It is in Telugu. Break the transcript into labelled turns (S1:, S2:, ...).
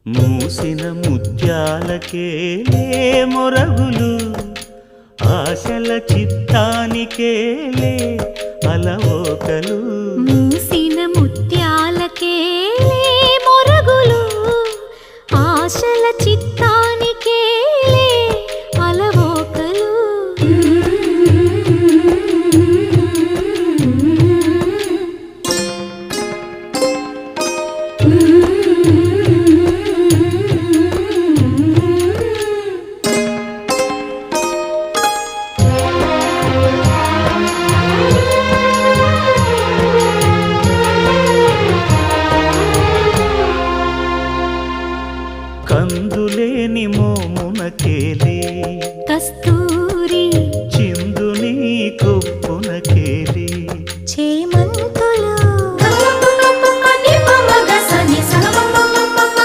S1: మూసిన ముత్యాలకేలే మొరగులు, ఆశల చిత్తానికేలే అలవోకలు.
S2: మూసిన ముత్యాలకేలే మొరగులు, ఆశల చిత్తానికేలే అలవోకలు.
S1: కందులేని మోమునకేలే
S2: కస్తూరి,
S1: చిందుని కొప్పునకేలే
S2: చేమ